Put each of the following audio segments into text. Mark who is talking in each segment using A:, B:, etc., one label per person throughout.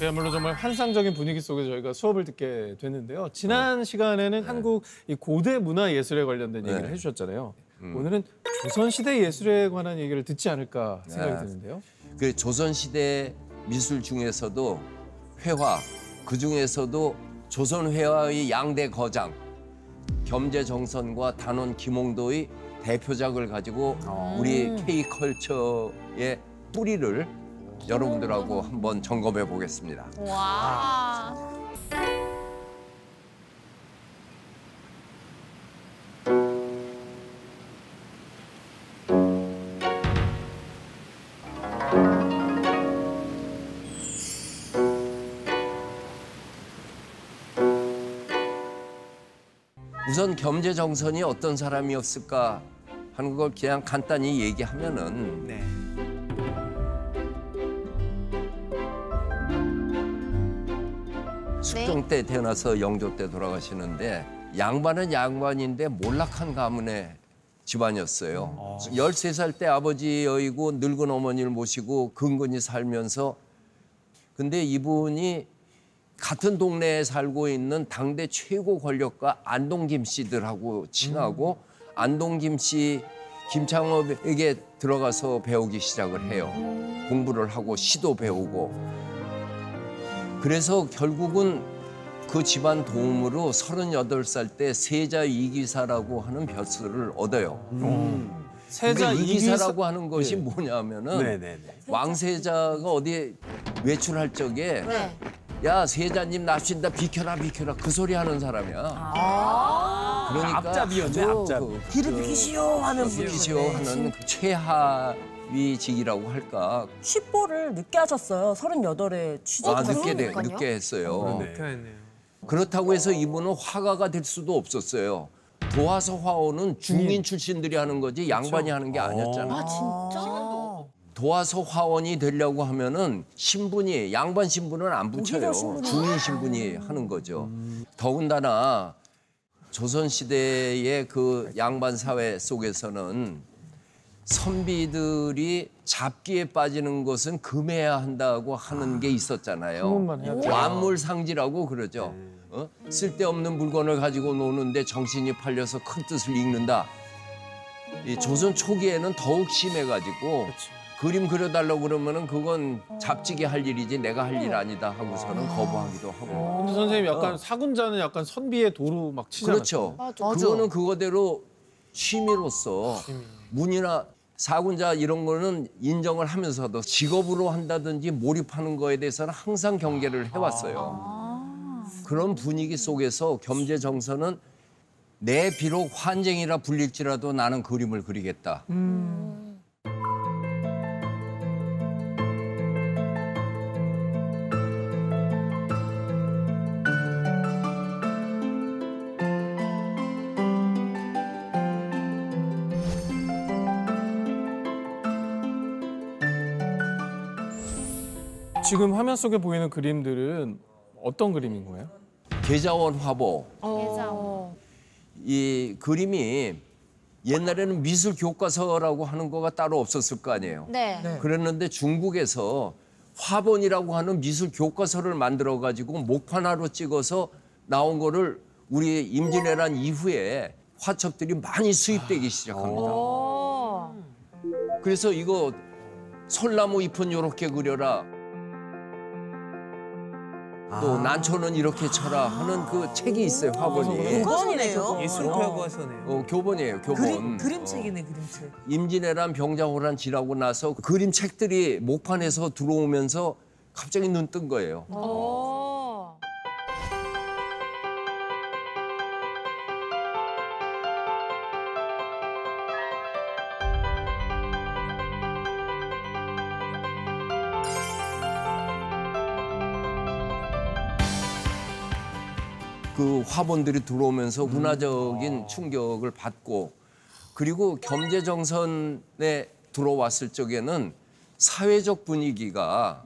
A: 그야말로 정말 환상적인 분위기 속에서 저희가 수업을 듣게 됐는데요. 지난 시간에는 한국 이 고대 문화 예술에 관련된 얘기를 해주셨잖아요. 오늘은 조선시대 예술에 관한 얘기를 듣지 않을까 생각이 드는데요.
B: 그 조선시대 미술 중에서도 회화, 그 중에서도 조선회화의 양대 거장 겸재정선과 단원 김홍도의 대표작을 가지고 우리 K컬처의 뿌리를 여러분들하고 한번 점검해 보겠습니다.
C: 와.
B: 우선 겸재정선이 어떤 사람이었을까 하는 걸 그냥 간단히 얘기하면은 숙종 때 태어나서 영조 때 돌아가시는데 양반은 양반인데 몰락한 가문의 집안이었어요. 13살 때 아버지 여의고 늙은 어머니를 모시고 근근히 살면서 근데 이분이 같은 동네에 살고 있는 당대 최고 권력가 안동김 씨들하고 친하고 안동김 씨 김창업에게 들어가서 배우기 시작을 해요. 공부를 하고 시도 배우고. 그래서 결국은 그 집안 도움으로 38살 때 세자 이기사라고 하는 벼슬을 얻어요.
A: 세자
B: 이기사라고 하는 것이 뭐냐면은 왕세자가 어디에 외출할 적에 야 세자님 납신다 비켜라 비켜라 그 소리 하는 사람이야. 그러니까
D: 앞잡이였네, 앞잡이.
E: 뒤를 비키시오 하는 분이죠.
B: 비키시오 하는 그 최하위직이라고 할까.
E: 쉿보를 늦게 하셨어요. 38에 취직을.
B: 늦게 했어요.
D: 했네요.
B: 그렇다고 해서 이분은 화가가 될 수도 없었어요. 도화서 화원은 중인 출신들이 하는 거지 양반이 하는 게 아니었잖아요.
C: 아 진짜?
B: 도화서 화원이 되려고 하면은 신분이 양반 신분은 안 붙여요. 중인 신분이 하는 거죠. 더군다나 조선 시대의 그 양반 사회 속에서는 선비들이 잡기에 빠지는 것은 금해야 한다고 하는 게 있었잖아요.
A: 소문만 해야죠.
B: 완물상지라고 그러죠. 쓸데없는 물건을 가지고 노는데 정신이 팔려서 큰 뜻을 읽는다. 이 조선 초기에는 더욱 심해가지고 그림 그려달라고 그러면은 그건 잡지게 할 일이지 내가 할 일 아니다 하고서는 거부하기도 하고.
A: 근데 선생님 약간 사군자는 약간 선비의 도로 막 치잖아요.
B: 그렇죠.
C: 맞아.
B: 그거는 그거대로 취미로서 문이나 사군자 이런 거는 인정을 하면서도 직업으로 한다든지 몰입하는 거에 대해서는 항상 경계를 해왔어요. 그런 분위기 속에서 겸재정선은 내 비록 환쟁이라 불릴지라도 나는 그림을 그리겠다.
A: 지금 화면 속에 보이는 그림들은 어떤 그림인 거예요?
B: 계자원 화보.
C: 계좌.
B: 이 그림이 옛날에는 미술 교과서라고 하는 거가 따로 없었을 거 아니에요.
C: 네.
B: 그랬는데 중국에서 화본이라고 하는 미술 교과서를 만들어 가지고 목판화로 찍어서 나온 거를 우리 임진왜란 이후에 화첩들이 많이 수입되기 시작합니다.
C: 오.
B: 그래서 이거 솔나무 잎은 이렇게 그려라. 또 난초는 이렇게 쳐라 하는 그 책이 있어요, 화본이.
E: 교본이네요.
D: 예술 교과서네요.
B: 교본이에요, 교본.
E: 그림책이네, 그림책.
B: 임진왜란 병자호란 지나고 나서 그림책들이 목판에서 들어오면서 갑자기 눈 뜬 거예요.
C: 오.
B: 그 화본들이 들어오면서 문화적인 충격을 받고 그리고 겸재정선에 들어왔을 적에는 사회적 분위기가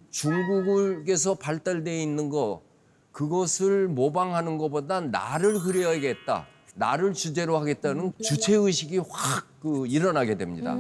B: 중국에서 발달돼 있는 거 그것을 모방하는 것보다 나를 그려야겠다. 나를 주제로 하겠다는 주체의식이 확 일어나게 됩니다.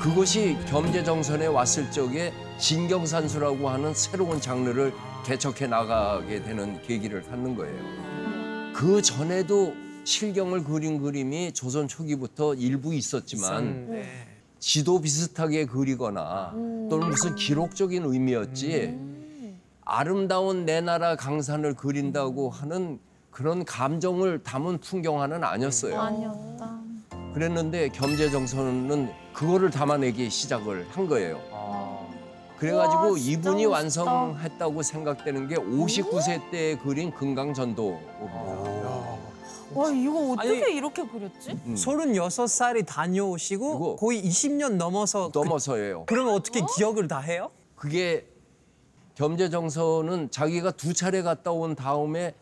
B: 그것이 겸재정선에 왔을 적에 진경산수라고 하는 새로운 장르를 개척해 나가게 되는 계기를 갖는 거예요. 그 전에도 실경을 그린 그림이 조선 초기부터 일부 있었지만 지도 비슷하게 그리거나 또는 무슨 기록적인 의미였지 아름다운 내 나라 강산을 그린다고 하는 그런 감정을 담은 풍경화는 아니었어요.
C: 아니었다.
B: 그랬는데 겸재정선은 그거를 담아내기 시작을 한 거예요. 그래가지고
C: 와, 진짜
B: 이분이
C: 멋있다.
B: 완성했다고 생각되는 게 59세 때 그린 금강전도.
C: 와 이거 어떻게
D: 아니,
C: 이렇게 그렸지?
D: 36살이 다녀오시고
B: 이거-
D: 거의 20년 넘어서
B: 넘어서예요.
D: 그러면 어떻게 기억을 다 해요?
B: 그게 겸재정선은 자기가 2차례 갔다 온 다음에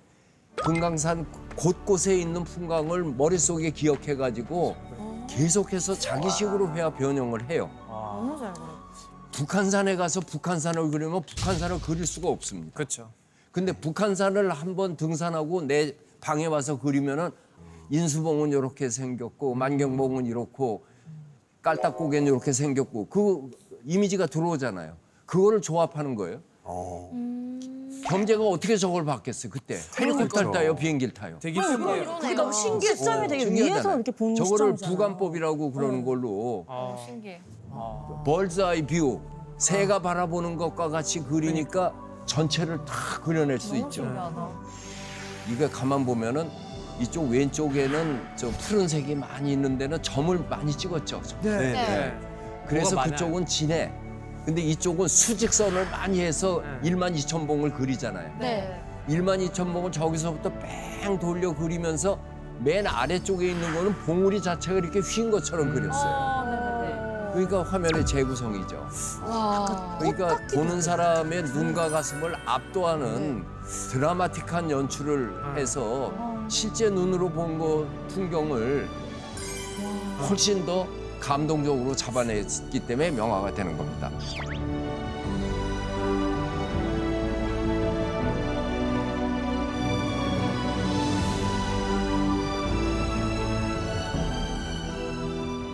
B: 금강산 곳곳에 있는 풍광을 머릿속에 기억해가지고 계속해서 자기식으로 회화 변형을 해요.
C: 너무 잘 그렸지.
B: 북한산에 가서 북한산을 그리면 북한산을 그릴 수가 없습니다.
D: 그렇죠.
B: 근데 북한산을 한번 등산하고 내 방에 와서 그리면은 인수봉은 이렇게 생겼고 만경봉은 이렇고 깔딱고개는 이렇게 생겼고 그 이미지가 들어오잖아요. 그거를 조합하는 거예요. 겸재가 어떻게 저걸 봤겠어요 그때? 헬리콥터를 타요, 비행기를 타요.
D: 되게 신기해요.
E: 그러니까 시점이 되게
B: 신기하잖아요.
E: 위에서 이렇게 보는
B: 저거를
E: 시점이잖아.
B: 부관법이라고 그러는 걸로
C: 신기해.
B: 벌즈아이 뷰, 새가 바라보는 것과 같이 그리니까 전체를 다 그려낼 수 있죠.
C: 신기하다.
B: 이게 가만 보면은 이쪽 왼쪽에는 저 푸른색이 많이 있는 데는 점을 많이 찍었죠.
C: 네.
B: 그래서
D: 뭐가
B: 그쪽은 진해. 근데 이쪽은 수직선을 많이 해서 1만 2천 봉을 그리잖아요.
C: 네.
B: 1만 2천 봉을 저기서부터 뺑 돌려 그리면서 맨 아래쪽에 있는 거는 봉우리 자체가 이렇게 휜 것처럼 그렸어요.
C: 네네네.
B: 그러니까 화면의 재구성이죠.
C: 와.
B: 그러니까 보는 사람의 눈과 가슴을 압도하는 드라마틱한 연출을 해서 실제 눈으로 본 거 풍경을 훨씬 더 감동적으로 잡아냈기 때문에 명화가 되는 겁니다.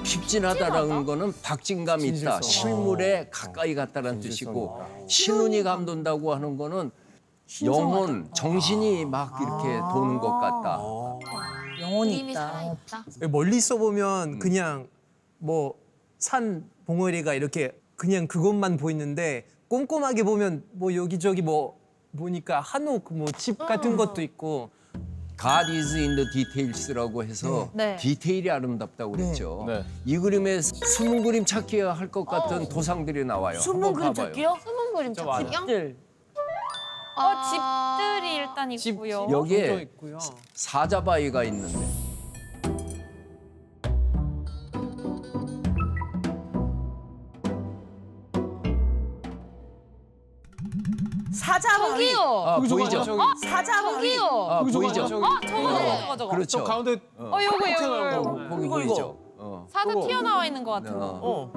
B: 핍진하다라는 거는 박진감이 있다, 실물에 가까이 갔다는 뜻이고 신운이 감돈다고 하는 거는 영혼, 정신이 막 이렇게 도는 것 같다.
E: 영혼이
C: 힘이
E: 있다.
C: 살아있다.
D: 멀리서 보면 그냥 뭐 산 봉우리가 이렇게 그냥 그것만 보이는데 꼼꼼하게 보면 뭐 여기저기 뭐 보니까 한옥 뭐 집 같은 것도 있고
B: God is in the details라고 해서
C: 네.
B: 디테일이 아름답다고 그랬죠.
A: 네.
B: 이 그림에 숨은 그림 찾기 할 것 같은 도상들이 나와요.
E: 숨은
B: 한번
E: 그림
B: 봐봐요.
E: 찾기요?
C: 숨은 그림 찾기요?
E: 들
C: 집들이 일단 있고요.
D: 도
B: 여기에
D: 있고요.
B: 사자바위가 있는데
E: 사자바위.
C: 저기요.
B: 아, 보이죠?
E: 사자바위.
C: 저기요.
B: 아, 보이죠?
C: 저거.
B: 그렇죠.
A: 가운데
C: 요거.
B: 거기
E: 이거,
B: 보이죠?
C: 사자 튀어나와 있는 것 같은 거.
E: 어.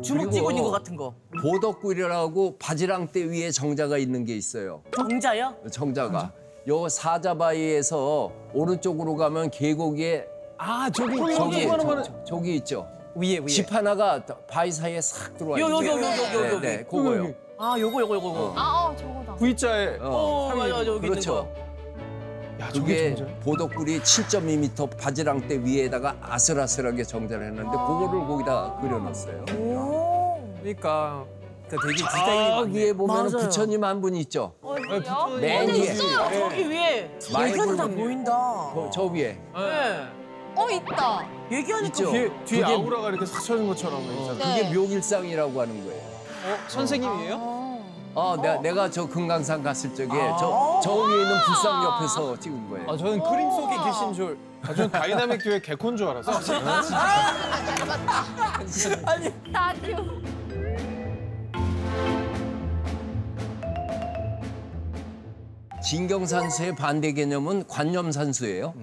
E: 주먹
B: 그리고
E: 쥐고 있는 것 같은 거.
B: 보덕굴이라고 바지랑대 위에 정자가 있는 게 있어요.
E: 정자요?
B: 정자가. 요 사자바위에서 오른쪽으로 가면 계곡에
D: 아 저기
B: 저기 있죠.
D: 위에
B: 집 하나가 바위 사이에 싹 들어와 있죠.
E: 여기.
B: 네, 그거요.
E: 아, 요거.
C: 저거다.
A: V자에
E: 맞아, 여기 있는
B: 그렇죠.
E: 거.
A: 야,
B: 그게
A: 저게 정자야?
B: 보덕굴이 7.2m 바지랑대 위에다가 아슬아슬하게 정자를 했는데 그거를 거기다 그려놨어요.
D: 그러니까 되게 디테일이
B: 저
D: 많네.
B: 위에 보면
E: 맞아요.
B: 부처님 한 분 있죠.
C: 어디요?
B: 맨 위에.
E: 저기 위에.
B: 많이
E: 얘기하는 다
B: 보이네.
E: 보인다.
B: 저 위에.
E: 네.
C: 있다.
E: 얘기하니까
B: 있죠.
A: 뒤에
B: 그게-
A: 아우라가 이렇게 싹 쳐진 것처럼 있잖아.
C: 네.
B: 그게 묘길상이라고 하는 거예요.
D: 선생님이에요?
B: 내가 저 금강산 갔을 적에 저 위에 있는 불상 옆에서 찍은 거예요.
D: 저는 그림 속에 계신 줄.
A: 저는 다이나믹 듀오의 개콘 줄 알았어.
C: 나도.
B: 진경산수의 반대 개념은 관념산수예요.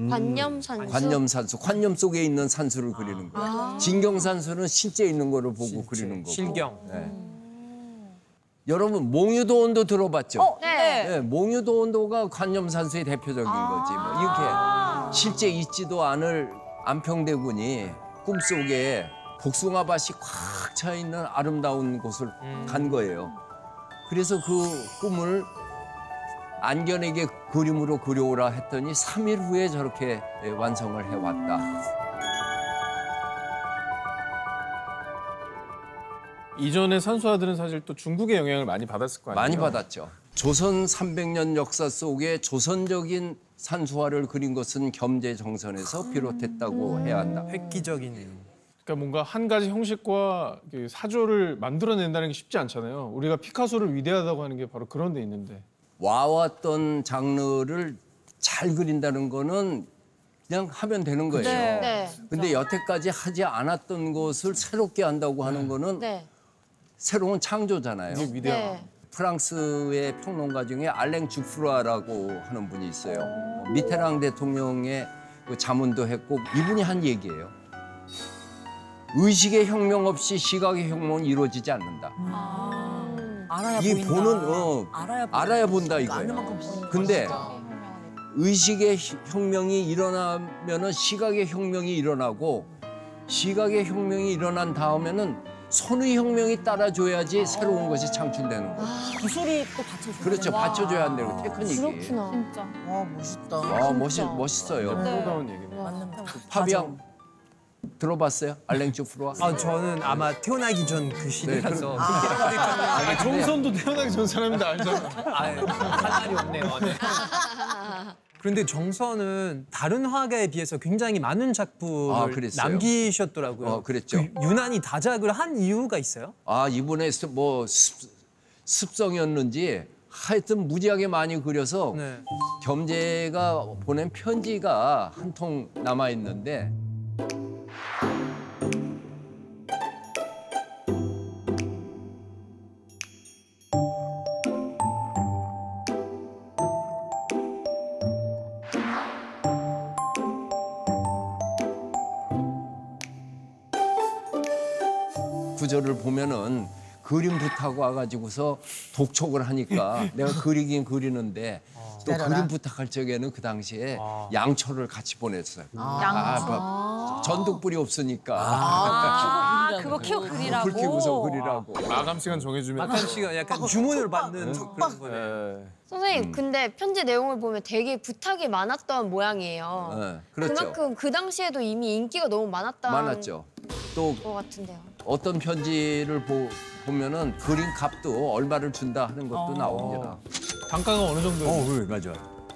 C: 관념산수.
B: 관념산수, 관념 속에 있는 산수를 그리는 거예요. 진경산수는 실제 있는 거를 보고 그리는 거고.
D: 실경.
B: 네. 여러분 몽유도원도 들어봤죠?
C: 네.
B: 네, 몽유도원도가 관념산수의 대표적인 거지. 뭐 이렇게 실제 있지도 않을 안평대군이 꿈속에 복숭아밭이 꽉 차 있는 아름다운 곳을 간 거예요. 그래서 그 꿈을 안견에게 그림으로 그려오라 했더니 3일 후에 저렇게 완성을 해왔다.
A: 이전의 산수화들은 사실 또 중국의 영향을 많이 받았을 거 아니에요?
B: 많이 받았죠. 조선 300년 역사 속에 조선적인 산수화를 그린 것은 겸재정선에서 비롯했다고 해야 한다.
D: 획기적이네요.
A: 그러니까 뭔가 한 가지 형식과 그 사조를 만들어낸다는 게 쉽지 않잖아요. 우리가 피카소를 위대하다고 하는 게 바로 그런 데 있는데.
B: 와왔던 장르를 잘 그린다는 거는 그냥 하면 되는 거예요.
C: 네.
B: 근데 여태까지 하지 않았던 것을 새롭게 한다고 하는 거는
C: 네.
B: 새로운 창조잖아요.
A: 이게 위대한.
C: 네.
B: 프랑스의 평론가 중에 알랭 주프라라고 하는 분이 있어요. 미테랑 대통령의 그 자문도 했고 이분이 한 얘기예요. 의식의 혁명 없이 시각의 혁명은 이루어지지 않는다.
E: 알아야
B: 이
E: 보인다.
B: 보는 알아야 본다
E: 아는
B: 이거예요.
E: 만큼 보는
B: 근데 의식의 혁명이 일어나면은 시각의 혁명이 일어나고 시각의 혁명이 일어난 다음에는 손의 혁명이 따라줘야지 새로운 것이 창출되는 거예요.
E: 기술이 또 받쳐줘야
B: 그렇죠.
E: 된다.
B: 받쳐줘야 한다고 테크닉이.
C: 그렇구나.
F: 진짜.
E: 와 멋있다.
B: 와 멋있어요.
A: 프로다운 얘기네.
E: 맞는
B: 파비앙 들어봤어요? 알랭 주프로와?
D: 아 저는 아마 태어나기 전 그 시대라서
A: 정선도 태어나기 전 사람인데 알잖아.
D: 할 말이 없네요. 네. 그런데 정선은 다른 화가에 비해서 굉장히 많은 작품을
B: 아, 그랬어요?
D: 남기셨더라고요.
B: 그랬죠.
D: 그 유난히 다작을 한 이유가 있어요?
B: 아 이분의 뭐 습성이었는지 하여튼 무지하게 많이 그려서
D: 네.
B: 겸재가 보낸 편지가 한 통 남아 있는데 구절을 보면은 그림 부탁 와가지고서 독촉을 하니까 내가 그리긴 그리는데 또 그림 부탁할 적에는 그 당시에 양초를 같이 보냈어요. 전등불이 없으니까
C: 그거 키워 그리라고.
B: 불 켜고서 그리라고.
A: 마감 시간 정해주면.
D: 마감 시간 약간 주문을 받는 그런 거네요.
A: 네.
C: 선생님, 근데 편지 내용을 보면 되게 부탁이 많았던 모양이에요.
B: 네, 그렇죠.
C: 그만큼 그 당시에도 이미 인기가 너무
B: 많았죠. 또
C: 것 같은데요.
B: 어떤 편지를 보면은 그림 값도 얼마를 준다 하는 것도 나옵니다.
A: 단가가 어느 정도?
G: 그래 맞아.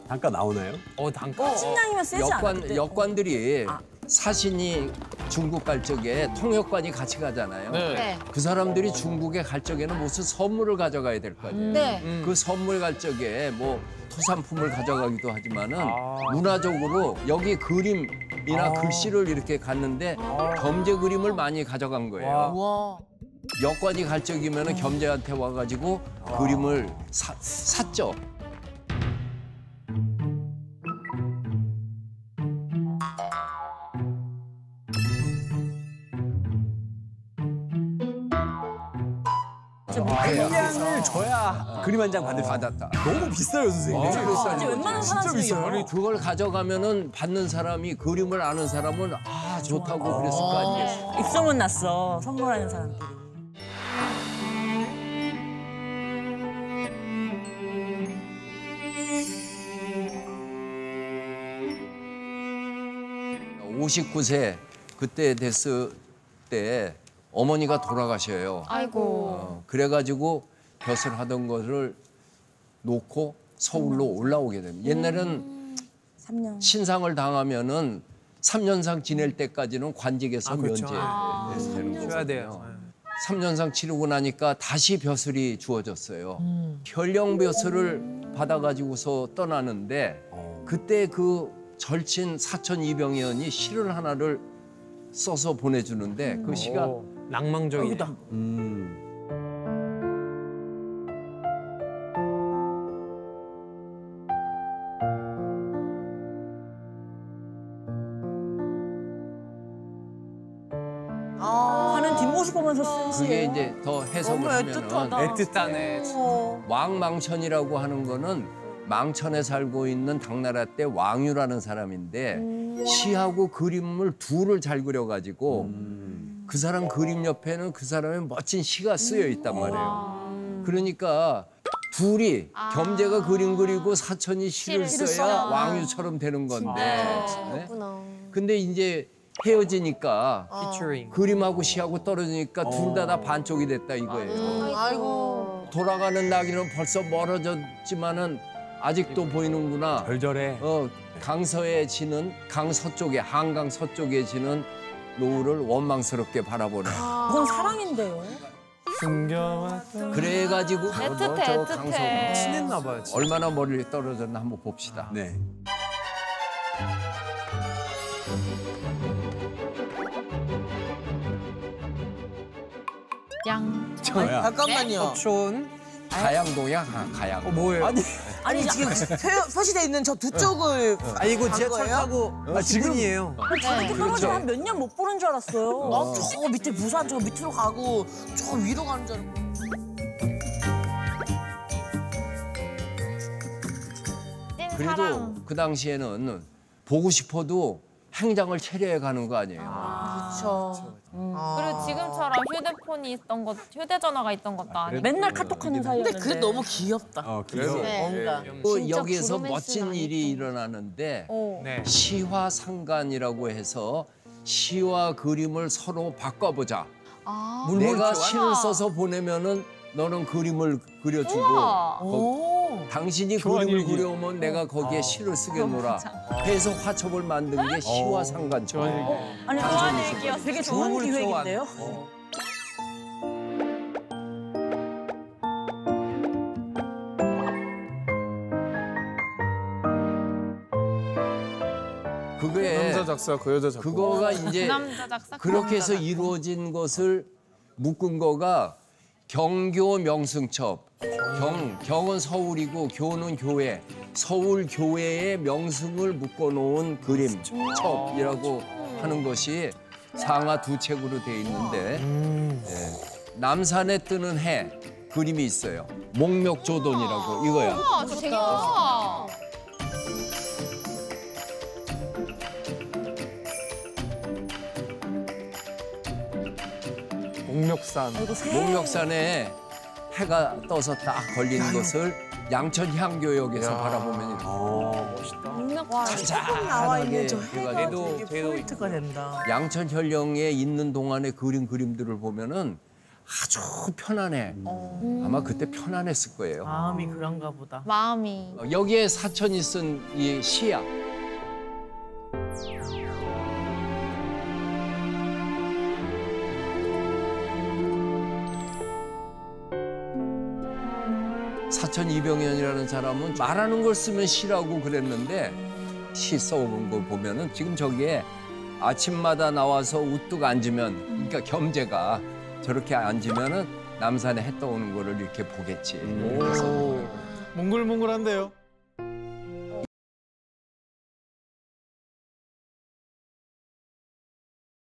G: 단가 나오나요?
D: 단가.
E: 신랑이면 세지 않아?
B: 역관들이 사신이 중국 갈 적에 통역관이 같이 가잖아요.
A: 네.
C: 네.
B: 그 사람들이 중국에 갈 적에는 무슨 선물을 가져가야 될 거 아니에요.
C: 네.
B: 그 선물 갈 적에 뭐 토산품을 가져가기도 하지만은 문화적으로 여기 그림이나 글씨를 이렇게 갔는데 겸재 그림을 많이 가져간 거예요.
E: 와.
B: 역관이 갈 적이면은 겸재한테 와가지고 그림을 샀죠.
G: 한장을 줘야 그림 한 장 받을 수
B: 받았다.
G: 너무 비싸요 선생님.
E: 진짜 웬만한 사람들이
B: 그걸 가져가면은 받는 사람이 그림을 아는 사람은 좋다고 그랬을 거 아니겠어요.
E: 입소문 났어. 선물하는 사람들이.
B: 오십구 세 그때 됐을 때 어머니가 돌아가셔요.
C: 아이고.
B: 그래가지고 벼슬 하던 거를 놓고 서울로 올라오게 됩니다. 옛날에는
E: 3년.
B: 신상을 당하면은 3년상 지낼 때까지는 관직에서
D: 그렇죠.
B: 면제되는
D: 줘야 돼요.
B: 거거든요. 3년상 치르고 나니까 다시 벼슬이 주어졌어요. 현령 벼슬을 받아가지고서 떠나는데 그때 그 절친 사천 이병현이 시를 하나를 써서 보내주는데 그 시가
D: 낭망적이다.
E: 하는 뒷모습 보면서 쓴
B: 그게
E: 시예요.
B: 이제 더 해석을
E: 너무
B: 하면은
E: 애틋하다.
D: 애틋하네.
B: 왕망천이라고 하는 거는 망천에 살고 있는 당나라 때 왕유라는 사람인데 시하고 그림을 둘을 잘 그려가지고 그 사람 그림 옆에는 그 사람의 멋진 시가 쓰여 있단 말이에요. 그러니까 둘이 겸재가 그림 그리고 사촌이 시를 써야 왕유처럼 되는 건데. 네?
C: 그렇구나.
B: 근데 이제 헤어지니까
D: 피처링.
B: 그림하고 시하고 떨어지니까 둘 다 반쪽이 됐다 이거예요.
C: 아이고.
B: 돌아가는 나기는 벌써 멀어졌지만은 아직도 보이는구나.
G: 절절해.
B: 강서에 지는 강서쪽에 한강 서쪽에 지는 노을을 원망스럽게 바라보는.
E: 그건 사랑인데요.
A: 숨겨왔던
B: 그래가지고
F: 애틋해,
B: 저
F: 애틋해.
D: 친했나 봐요. 진짜.
B: 얼마나 멀리 떨어졌나 한번 봅시다.
G: 네. 저야.
H: 잠깐만요.
D: 촌.
B: 가양동이야, 가양.
D: 뭐예요?
H: 아니 지금 표시돼 있는 저 두 쪽을
D: 아 이거
H: 간
D: 지하철
H: 거예요?
D: 타고
G: 지금-
D: 10분이에요.
E: 저렇게 떨어져 한 몇 년 못 보는 줄 알았어요.
H: 나저 밑에 부산 저 밑으로 가고 저 위로 가는 줄 알고.
B: 그래도 그 당시에는 보고 싶어도 행장을 체류해 가는 거 아니에요.
H: 그렇죠.
F: 그리고 지금처럼 휴대폰이 있던 것, 휴대전화가 있던 것도 아니고.
E: 맨날 카톡하는 사이였는데.
H: 근데 그게 너무 귀엽다.
G: 귀여워.
H: 뭔가.
B: 또
C: 진짜
B: 여기에서
C: 구름의
B: 멋진
C: 수는
B: 일이 일어나는데
D: 네.
B: 시화상관이라고 해서 시와 그림을 서로 바꿔보자.
D: 물물
B: 내가
D: 교환?
B: 시를 써서 보내면은 너는 그림을 그려주고
F: 우와.
B: 당신이
A: 교환일기.
B: 그림을 그려오면 내가 거기에 시를 쓰겠노라 해서 화첩을 만든 게 시화상관죠.
E: 아니
F: 교환일기였어.
E: 되게 좋은
D: 물물 교환.
E: 기획인데요.
B: 그게
A: 남자 작사 그 여자 작곡.
B: 그거가 이제
F: 남자 작사.
B: 그렇게 해서 이루어진 것을 묶은 거가 경교 명승첩. 경은 서울이고 교는 교회. 서울 교회의 명승을 묶어놓은 그림첩이라고 하는 것이 상하 두 책으로 돼 있는데 예. 남산에 뜨는 해 그림이 있어요. 목멱조돈이라고 이거야.
F: 우와, 저 되게 우와.
A: 목멱산.
E: 이거 새
B: 목멱산에 해가 떠서 딱 걸리는 것을 양천향교역에서 바라보면 이렇게
F: 와,
H: 나와 있는 저
B: 해가
H: 해가
D: 쟤도
H: 되게 포인트가 된다.
B: 양천현령에 있는 동안에 그린 그림들을 보면은 아주 편안해. 아마 그때 편안했을 거예요.
H: 마음이 그런가 보다.
F: 마음이.
B: 여기에 사천이 쓴 이 시야. 사천 이병현이라는 사람은 말하는 걸 쓰면 시라고 그랬는데 시 써온 거 보면은 지금 저기에 아침마다 나와서 우뚝 앉으면 그러니까 겸재가 저렇게 앉으면은 남산에 해 떠오는 거를 이렇게 보겠지.
A: 몽글몽글한데요.